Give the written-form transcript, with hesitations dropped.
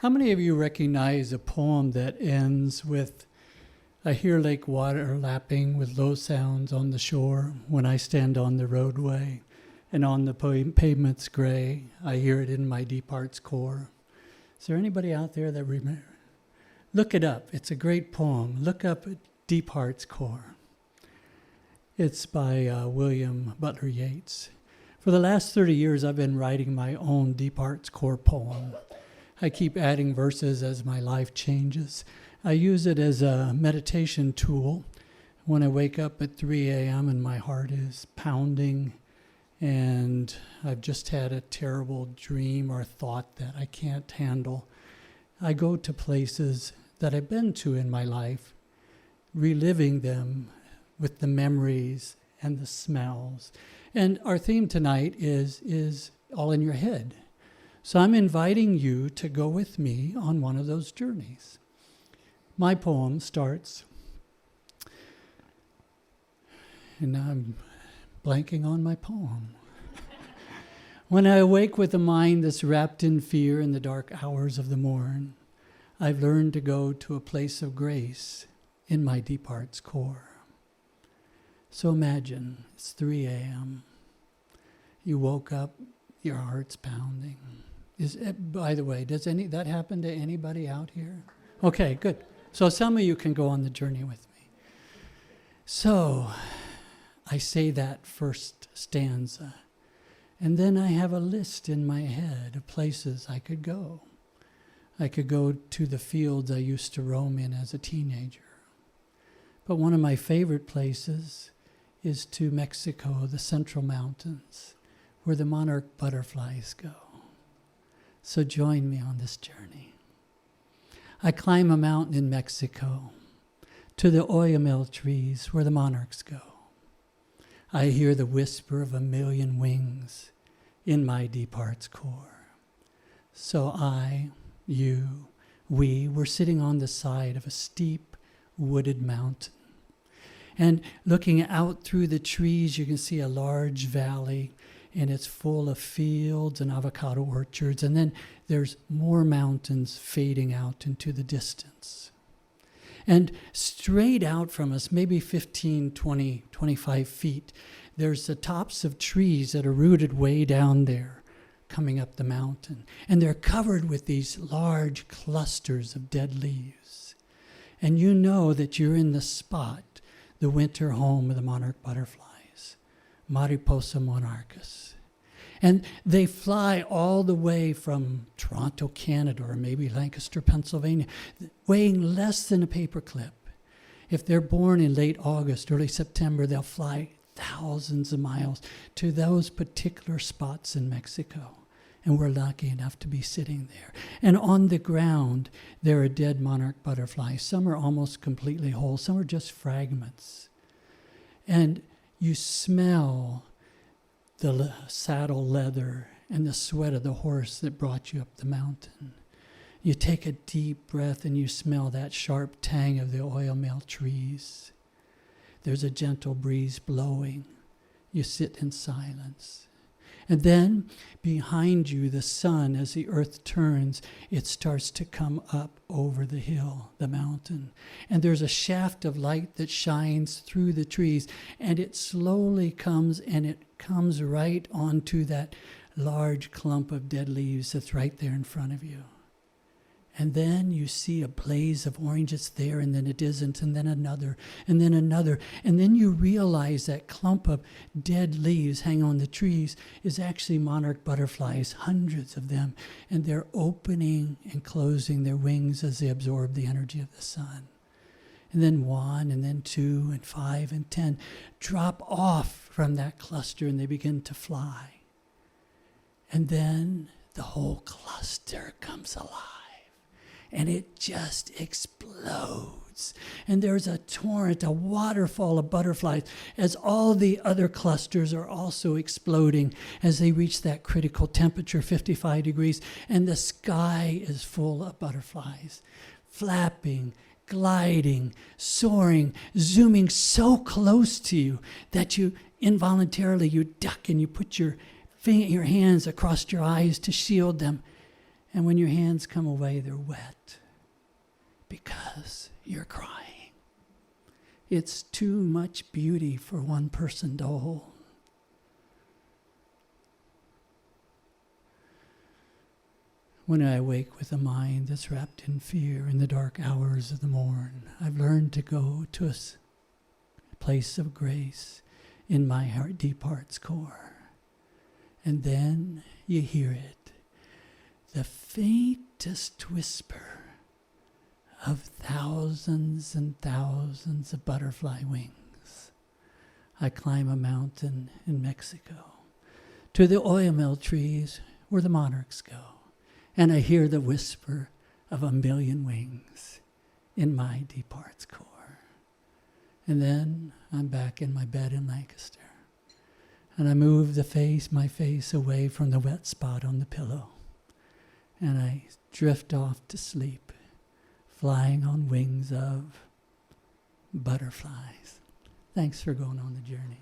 How many of you recognize a poem that ends with, I hear lake water lapping with low sounds on the shore when I stand on the roadway, and on the pavement's gray, I hear it in my deep heart's core. Is there anybody out there that remember? Look it up. It's a great poem. Look up Deep Heart's Core. It's by William Butler Yeats. For the last 30 years, I've been writing my own Deep Heart's Core poem. I keep adding verses as my life changes. I use it as a meditation tool when I wake up at 3 a.m. and my heart is pounding and I've just had a terrible dream or thought that I can't handle. I go to places that I've been to in my life, reliving them with the memories and the smells. And our theme tonight is all in your head. So I'm inviting you to go with me on one of those journeys. My poem starts, and now I'm blanking on my poem. When I awake with a mind that's wrapped in fear in the dark hours of the morn, I've learned to go to a place of grace in my deep heart's core. So imagine it's 3 a.m. You woke up, your heart's pounding. By the way, does that happen to anybody out here? Okay, good. So some of you can go on the journey with me. So I say that first stanza, and then I have a list in my head of places I could go. I could go to the fields I used to roam in as a teenager. But one of my favorite places is to Mexico, the Central Mountains, where the monarch butterflies go. So join me on this journey. I climb a mountain in Mexico to the oyamel trees where the monarchs go. I hear the whisper of a million wings in my deep heart's core. So I, you, we were sitting on the side of a steep wooded mountain. And looking out through the trees, you can see a large valley, and it's full of fields and avocado orchards. And then there's more mountains fading out into the distance. And straight out from us, maybe 15, 20, 25 feet, there's the tops of trees that are rooted way down there, coming up the mountain. And they're covered with these large clusters of dead leaves. And you know that you're in the spot, the winter home of the monarch butterflies, Mariposa monarchus. And they fly all the way from Toronto, Canada, or maybe Lancaster, Pennsylvania, weighing less than a paperclip. If they're born in late August, early September, they'll fly thousands of miles to those particular spots in Mexico. And we're lucky enough to be sitting there. And on the ground, there are dead monarch butterflies. Some are almost completely whole. Some are just fragments. And you smell the saddle leather and the sweat of the horse that brought you up the mountain. You take a deep breath and you smell that sharp tang of the oyamel trees. There's a gentle breeze blowing. You sit in silence. And then behind you, the sun, as the earth turns, it starts to come up over the hill, the mountain. And there's a shaft of light that shines through the trees, and it slowly comes, and it comes right onto that large clump of dead leaves that's right there in front of you. And then you see a blaze of orange. It's there, and then it isn't, and then another, and then another. And then you realize that clump of dead leaves hanging on the trees is actually monarch butterflies, hundreds of them. And they're opening and closing their wings as they absorb the energy of the sun. And then 1, and then 2, and 5, and 10 drop off from that cluster, and they begin to fly. And then the whole cluster comes alive. And it just explodes. And there's a torrent, a waterfall of butterflies as all the other clusters are also exploding as they reach that critical temperature, 55 degrees. And the sky is full of butterflies, flapping, gliding, soaring, zooming so close to you that you involuntarily, you duck and you put your hands across your eyes to shield them. And when your hands come away, they're wet because you're crying. It's too much beauty for one person to hold. When I wake with a mind that's wrapped in fear in the dark hours of the morn, I've learned to go to a place of grace in my heart, deep heart's core. And then you hear it, the faintest whisper of thousands and thousands of butterfly wings. I climb a mountain in Mexico to the oil mill trees where the monarchs go. And I hear the whisper of 1,000,000 wings in my deep heart's core. And then I'm back in my bed in Lancaster. And I move my face away from the wet spot on the pillow. And I drift off to sleep, flying on wings of butterflies. Thanks for going on the journey.